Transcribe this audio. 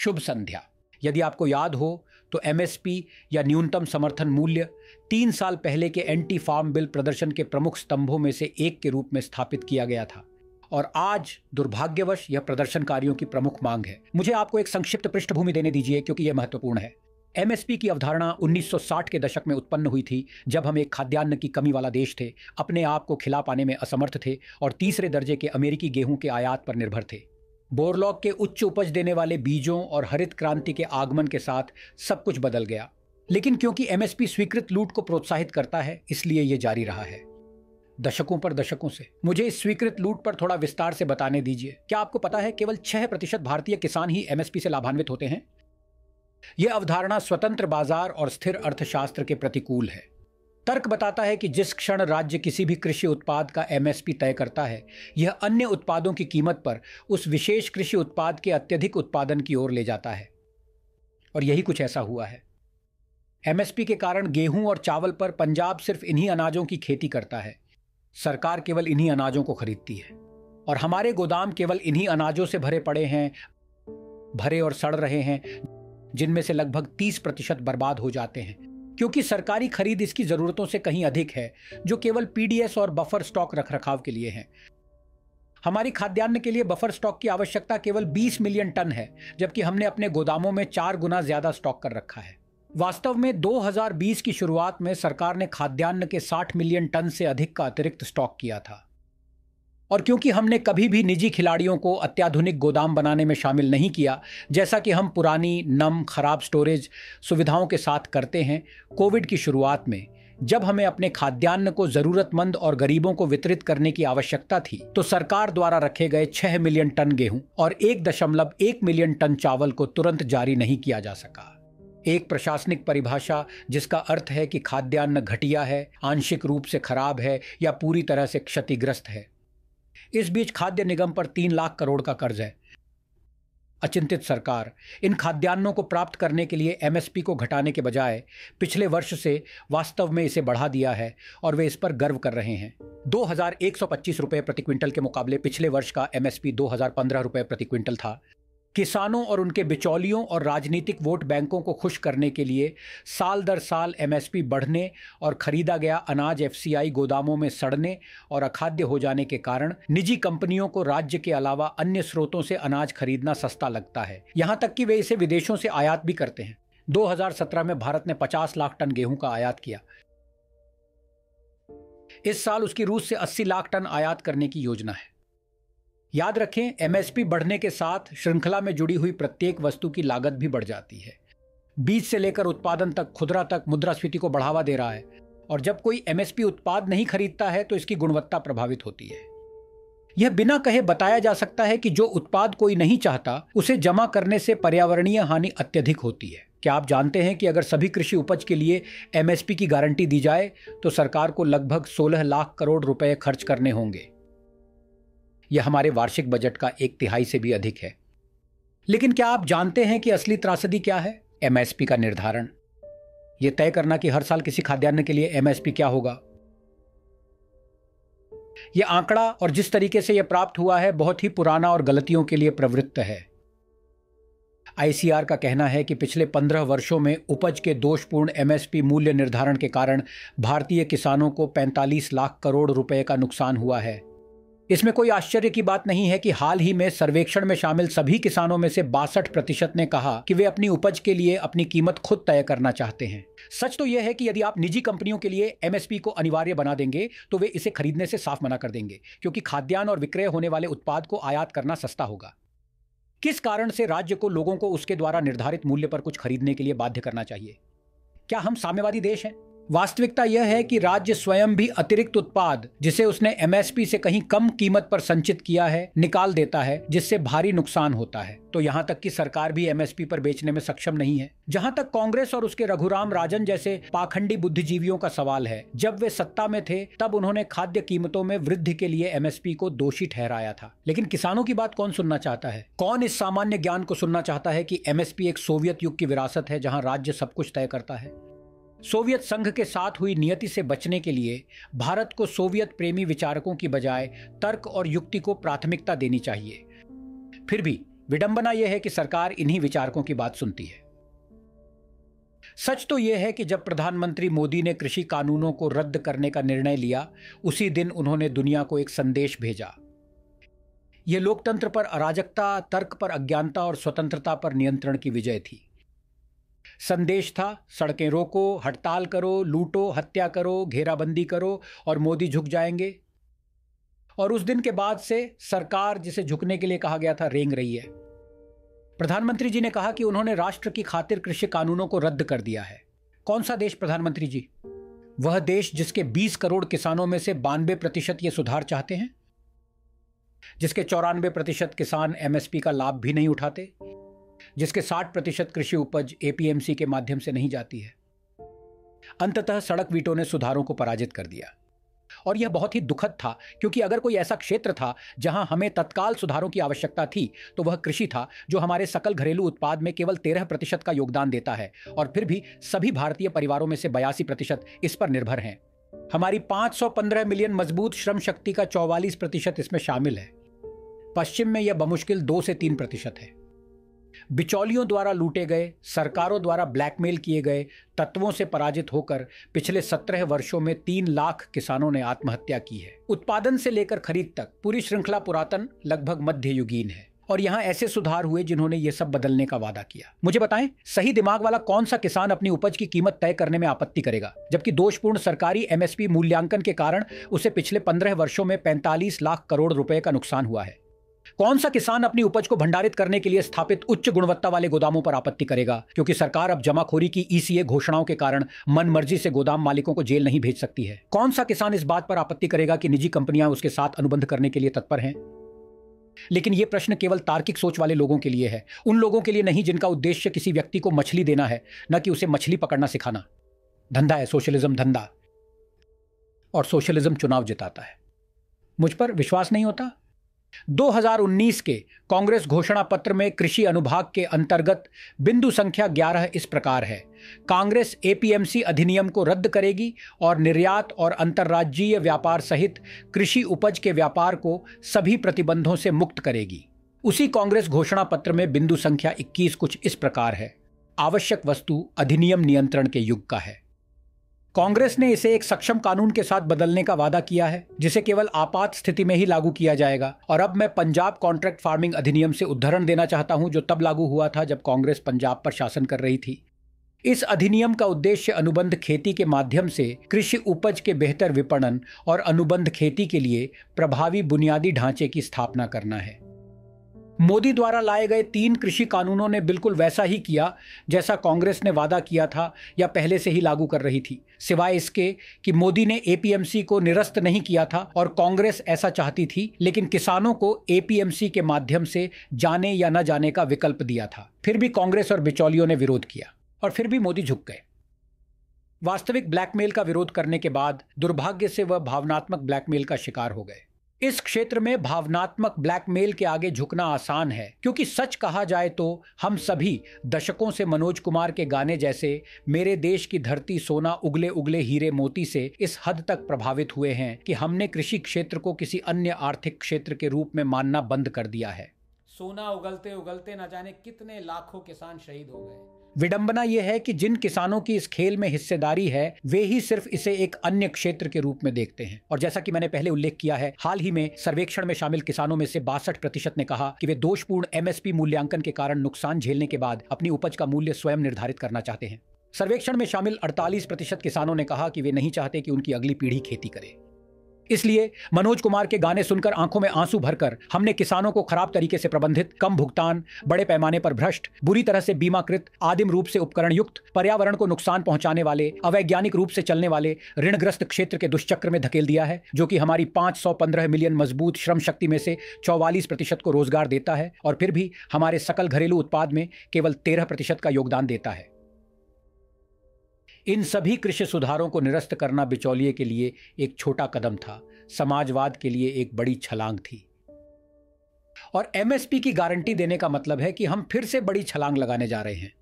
शुभ संध्या। यदि आपको याद हो तो एमएसपी या न्यूनतम समर्थन मूल्य 3 साल पहले के एंटी फार्म बिल प्रदर्शन के प्रमुख स्तंभों में से एक के रूप में स्थापित किया गया था और आज दुर्भाग्यवश यह प्रदर्शनकारियों की प्रमुख मांग है। मुझे आपको एक संक्षिप्त पृष्ठभूमि देने दीजिए क्योंकि यह महत्वपूर्ण है। एमएसपी की अवधारणा 1960 के दशक में उत्पन्न हुई थी जब हम एक खाद्यान्न की कमी वाला देश थे, अपने आप को खिला पाने में असमर्थ थे और तीसरे दर्जे के अमेरिकी गेहूं के आयात पर निर्भर थे। बोरलॉग के उच्च उपज देने वाले बीजों और हरित क्रांति के आगमन के साथ सब कुछ बदल गया, लेकिन क्योंकि एमएसपी स्वीकृत लूट को प्रोत्साहित करता है इसलिए यह जारी रहा है दशकों पर दशकों से। मुझे इस स्वीकृत लूट पर थोड़ा विस्तार से बताने दीजिए। क्या आपको पता है केवल 6% भारतीय किसान ही एमएसपी से लाभान्वित होते हैं? यह अवधारणा स्वतंत्र बाजार और स्थिर अर्थशास्त्र के प्रतिकूल है। तर्क बताता है कि जिस क्षण राज्य किसी भी कृषि उत्पाद का एमएसपी तय करता है, यह अन्य उत्पादों की कीमत पर उस विशेष कृषि उत्पाद के अत्यधिक उत्पादन की ओर ले जाता है। और यही कुछ ऐसा हुआ है। एमएसपी के कारण गेहूं और चावल पर पंजाब सिर्फ इन्हीं अनाजों की खेती करता है। सरकार केवल इन्हीं अनाजों को खरीदती है और हमारे गोदाम केवल इन्हीं अनाजों से भरे पड़े हैं, भरे और सड़ रहे हैं, जिनमें से लगभग 30% बर्बाद हो जाते हैं क्योंकि सरकारी खरीद इसकी जरूरतों से कहीं अधिक है, जो केवल पीडीएस और बफर स्टॉक रखरखाव के लिए है। हमारी खाद्यान्न के लिए बफर स्टॉक की आवश्यकता केवल 20 मिलियन टन है, जबकि हमने अपने गोदामों में 4 गुना ज्यादा स्टॉक कर रखा है। वास्तव में 2020 की शुरुआत में सरकार ने खाद्यान्न के 60 मिलियन टन से अधिक का अतिरिक्त स्टॉक किया था और क्योंकि हमने कभी भी निजी खिलाड़ियों को अत्याधुनिक गोदाम बनाने में शामिल नहीं किया, जैसा कि हम पुरानी नम खराब स्टोरेज सुविधाओं के साथ करते हैं, कोविड की शुरुआत में जब हमें अपने खाद्यान्न को जरूरतमंद और गरीबों को वितरित करने की आवश्यकता थी, तो सरकार द्वारा रखे गए 6 मिलियन टन गेहूं और 1.1 मिलियन टन चावल को तुरंत जारी नहीं किया जा सका। एक प्रशासनिक परिभाषा जिसका अर्थ है कि खाद्यान्न घटिया है, आंशिक रूप से खराब है या पूरी तरह से क्षतिग्रस्त है। इस बीच खाद्य निगम पर 3 लाख करोड़ का कर्ज है। अचिंतित सरकार इन खाद्यान्नों को प्राप्त करने के लिए एमएसपी को घटाने के बजाय पिछले वर्ष से वास्तव में इसे बढ़ा दिया है और वे इस पर गर्व कर रहे हैं। 2125 रुपये प्रति क्विंटल के मुकाबले पिछले वर्ष का एमएसपी 2015 रुपये प्रति क्विंटल था। किसानों और उनके बिचौलियों और राजनीतिक वोट बैंकों को खुश करने के लिए साल दर साल एमएसपी बढ़ने और खरीदा गया अनाज एफसीआई गोदामों में सड़ने और अखाद्य हो जाने के कारण निजी कंपनियों को राज्य के अलावा अन्य स्रोतों से अनाज खरीदना सस्ता लगता है, यहां तक कि वे इसे विदेशों से आयात भी करते हैं। 2017 में भारत ने 50 लाख टन गेहूं का आयात किया। इस साल उसकी रूस से 80 लाख टन आयात करने की योजना है। याद रखें, एमएसपी बढ़ने के साथ श्रृंखला में जुड़ी हुई प्रत्येक वस्तु की लागत भी बढ़ जाती है। बीज से लेकर उत्पादन तक, खुदरा तक मुद्रास्फीति को बढ़ावा दे रहा है और जब कोई एमएसपी उत्पाद नहीं खरीदता है तो इसकी गुणवत्ता प्रभावित होती है। यह बिना कहे बताया जा सकता है कि जो उत्पाद कोई नहीं चाहता, उसे जमा करने से पर्यावरणीय हानि अत्यधिक होती है। क्या आप जानते हैं कि अगर सभी कृषि उपज के लिए एमएसपी की गारंटी दी जाए तो सरकार को लगभग 16 लाख करोड़ रुपए खर्च करने होंगे। यह हमारे वार्षिक बजट का 1/3 से भी अधिक है। लेकिन क्या आप जानते हैं कि असली त्रासदी क्या है? एमएसपी का निर्धारण, यह तय करना कि हर साल किसी खाद्यान्न के लिए एमएसपी क्या होगा। यह आंकड़ा और जिस तरीके से यह प्राप्त हुआ है बहुत ही पुराना और गलतियों के लिए प्रवृत्त है। आईसीआर का कहना है कि पिछले 15 वर्षों में उपज के दोषपूर्ण एमएसपी मूल्य निर्धारण के कारण भारतीय किसानों को 45 लाख करोड़ रुपए का नुकसान हुआ है। इसमें कोई आश्चर्य की बात नहीं है कि हाल ही में सर्वेक्षण में शामिल सभी किसानों में से 62% ने कहा कि वे अपनी उपज के लिए अपनी कीमत खुद तय करना चाहते हैं। सच तो यह है कि यदि आप निजी कंपनियों के लिए एमएसपी को अनिवार्य बना देंगे तो वे इसे खरीदने से साफ मना कर देंगे, क्योंकि खाद्यान्न और विक्रय होने वाले उत्पाद को आयात करना सस्ता होगा। किस कारण से राज्य को लोगों को उसके द्वारा निर्धारित मूल्य पर कुछ खरीदने के लिए बाध्य करना चाहिए? क्या हम साम्यवादी देश हैं? वास्तविकता यह है कि राज्य स्वयं भी अतिरिक्त उत्पाद, जिसे उसने एमएसपी से कहीं कम कीमत पर संचित किया है, निकाल देता है, जिससे भारी नुकसान होता है। तो यहां तक कि सरकार भी एमएसपी पर बेचने में सक्षम नहीं है। जहां तक कांग्रेस और उसके रघुराम राजन जैसे पाखंडी बुद्धिजीवियों का सवाल है, जब वे सत्ता में थे तब उन्होंने खाद्य कीमतों में वृद्धि के लिए एमएसपी को दोषी ठहराया था। लेकिन किसानों की बात कौन सुनना चाहता है? कौन इस सामान्य ज्ञान को सुनना चाहता है कि एमएसपी एक सोवियत युग की विरासत है जहां राज्य सब कुछ तय करता है? सोवियत संघ के साथ हुई नियति से बचने के लिए भारत को सोवियत प्रेमी विचारकों की बजाय तर्क और युक्ति को प्राथमिकता देनी चाहिए। फिर भी विडंबना यह है कि सरकार इन्हीं विचारकों की बात सुनती है। सच तो यह है कि जब प्रधानमंत्री मोदी ने कृषि कानूनों को रद्द करने का निर्णय लिया, उसी दिन उन्होंने दुनिया को एक संदेश भेजा। यह लोकतंत्र पर अराजकता, तर्क पर अज्ञानता और स्वतंत्रता पर नियंत्रण की विजय थी। संदेश था, सड़कें रोको, हड़ताल करो, लूटो, हत्या करो, घेराबंदी करो और मोदी झुक जाएंगे। और उस दिन के बाद से सरकार, जिसे झुकने के लिए कहा गया था, रेंग रही है। प्रधानमंत्री जी ने कहा कि उन्होंने राष्ट्र की खातिर कृषि कानूनों को रद्द कर दिया है। कौन सा देश प्रधानमंत्री जी? वह देश जिसके 20 करोड़ किसानों में से 92% ये सुधार चाहते हैं, जिसके 94% किसान एमएसपी का लाभ भी नहीं उठाते, जिसके 60% कृषि उपज एपीएमसी के माध्यम से नहीं जाती है। अंततः सड़क वीटो ने सुधारों को पराजित कर दिया। और यह बहुत ही दुखद था, क्योंकि अगर कोई ऐसा क्षेत्र था जहां हमें तत्काल सुधारों की आवश्यकता थी तो वह कृषि था, जो हमारे सकल घरेलू उत्पाद में केवल 13% का योगदान देता है। और फिर भी सभी भारतीय परिवारों में से 82% इस पर निर्भर हैं। हमारी 515 मिलियन मजबूत श्रम शक्ति का 44% इसमें शामिल है। पश्चिम में यह बमुश्किल 2 से 3% है। बिचौलियों द्वारा लूटे गए, सरकारों द्वारा ब्लैकमेल किए गए तत्वों से पराजित होकर पिछले 17 वर्षों में 3 लाख किसानों ने आत्महत्या की है। उत्पादन से लेकर खरीद तक पूरी श्रृंखला पुरातन, लगभग मध्ययुगीन है। और यहां ऐसे सुधार हुए जिन्होंने ये सब बदलने का वादा किया। मुझे बताएं, सही दिमाग वाला कौन सा किसान अपनी उपज की कीमत तय करने में आपत्ति करेगा, जबकि दोषपूर्ण सरकारी एमएसपी मूल्यांकन के कारण उसे पिछले 15 वर्षों में 45 लाख करोड़ रुपए का नुकसान हुआ है? कौन सा किसान अपनी उपज को भंडारित करने के लिए स्थापित उच्च गुणवत्ता वाले गोदामों पर आपत्ति करेगा, क्योंकि सरकार अब जमाखोरी की ईसीए घोषणाओं के कारण मनमर्जी से गोदाम मालिकों को जेल नहीं भेज सकती है? कौन सा किसान इस बात पर आपत्ति करेगा कि निजी कंपनियां उसके साथ अनुबंध करने के लिए तत्पर हैं? लेकिन यह प्रश्न केवल तार्किक सोच वाले लोगों के लिए है, उन लोगों के लिए नहीं जिनका उद्देश्य किसी व्यक्ति को मछली देना है, न कि उसे मछली पकड़ना सिखाना। धंधा है सोशलिज्म, धंधा। और सोशलिज्म चुनाव जिताता है। मुझ पर विश्वास नहीं होता? 2019 के कांग्रेस घोषणा पत्र में कृषि अनुभाग के अंतर्गत बिंदु संख्या 11 इस प्रकार है: कांग्रेस एपीएमसी अधिनियम को रद्द करेगी और निर्यात और अंतर्राज्यीय व्यापार सहित कृषि उपज के व्यापार को सभी प्रतिबंधों से मुक्त करेगी। उसी कांग्रेस घोषणा पत्र में बिंदु संख्या 21 कुछ इस प्रकार है: आवश्यक वस्तु अधिनियम नियंत्रण के युग का है। कांग्रेस ने इसे एक सक्षम कानून के साथ बदलने का वादा किया है, जिसे केवल आपात स्थिति में ही लागू किया जाएगा। और अब मैं पंजाब कॉन्ट्रैक्ट फार्मिंग अधिनियम से उद्धरण देना चाहता हूं, जो तब लागू हुआ था जब कांग्रेस पंजाब पर शासन कर रही थी। इस अधिनियम का उद्देश्य अनुबंध खेती के माध्यम से कृषि उपज के बेहतर विपणन और अनुबंध खेती के लिए प्रभावी बुनियादी ढांचे की स्थापना करना है। मोदी द्वारा लाए गए 3 कृषि कानूनों ने बिल्कुल वैसा ही किया जैसा कांग्रेस ने वादा किया था या पहले से ही लागू कर रही थी, सिवाय इसके कि मोदी ने एपीएमसी को निरस्त नहीं किया था और कांग्रेस ऐसा चाहती थी, लेकिन किसानों को एपीएमसी के माध्यम से जाने या न जाने का विकल्प दिया था। फिर भी कांग्रेस और बिचौलियों ने विरोध किया और फिर भी मोदी झुक गए। वास्तविक ब्लैकमेल का विरोध करने के बाद दुर्भाग्य से वह भावनात्मक ब्लैकमेल का शिकार हो गए। इस क्षेत्र में भावनात्मक ब्लैकमेल के आगे झुकना आसान है, क्योंकि सच कहा जाए तो हम सभी दशकों से मनोज कुमार के गाने जैसे मेरे देश की धरती सोना उगले उगले हीरे मोती से इस हद तक प्रभावित हुए हैं कि हमने कृषि क्षेत्र को किसी अन्य आर्थिक क्षेत्र के रूप में मानना बंद कर दिया है। सोना उगलते उगलते न जाने कितने लाखों किसान शहीद हो गए। विडंबना यह है कि जिन किसानों की इस खेल में हिस्सेदारी है, वे ही सिर्फ इसे एक अन्य क्षेत्र के रूप में देखते हैं। और जैसा कि मैंने पहले उल्लेख किया है, हाल ही में सर्वेक्षण में शामिल किसानों में से 62% ने कहा कि वे दोषपूर्ण एमएसपी मूल्यांकन के कारण नुकसान झेलने के बाद अपनी उपज का मूल्य स्वयं निर्धारित करना चाहते हैं। सर्वेक्षण में शामिल 48% किसानों ने कहा कि वे नहीं चाहते कि उनकी अगली पीढ़ी खेती करे। इसलिए मनोज कुमार के गाने सुनकर आंखों में आंसू भरकर हमने किसानों को खराब तरीके से प्रबंधित, कम भुगतान, बड़े पैमाने पर भ्रष्ट, बुरी तरह से बीमाकृत, आदिम रूप से उपकरण युक्त, पर्यावरण को नुकसान पहुंचाने वाले, अवैज्ञानिक रूप से चलने वाले ऋणग्रस्त क्षेत्र के दुष्चक्र में धकेल दिया है, जो कि हमारी 515 मिलियन मजबूत श्रम शक्ति में से 44% को रोजगार देता है और फिर भी हमारे सकल घरेलू उत्पाद में केवल 13% का योगदान देता है। इन सभी कृषि सुधारों को निरस्त करना बिचौलिए के लिए एक छोटा कदम था, समाजवाद के लिए एक बड़ी छलांग थी। और एमएसपी की गारंटी देने का मतलब है कि हम फिर से बड़ी छलांग लगाने जा रहे हैं।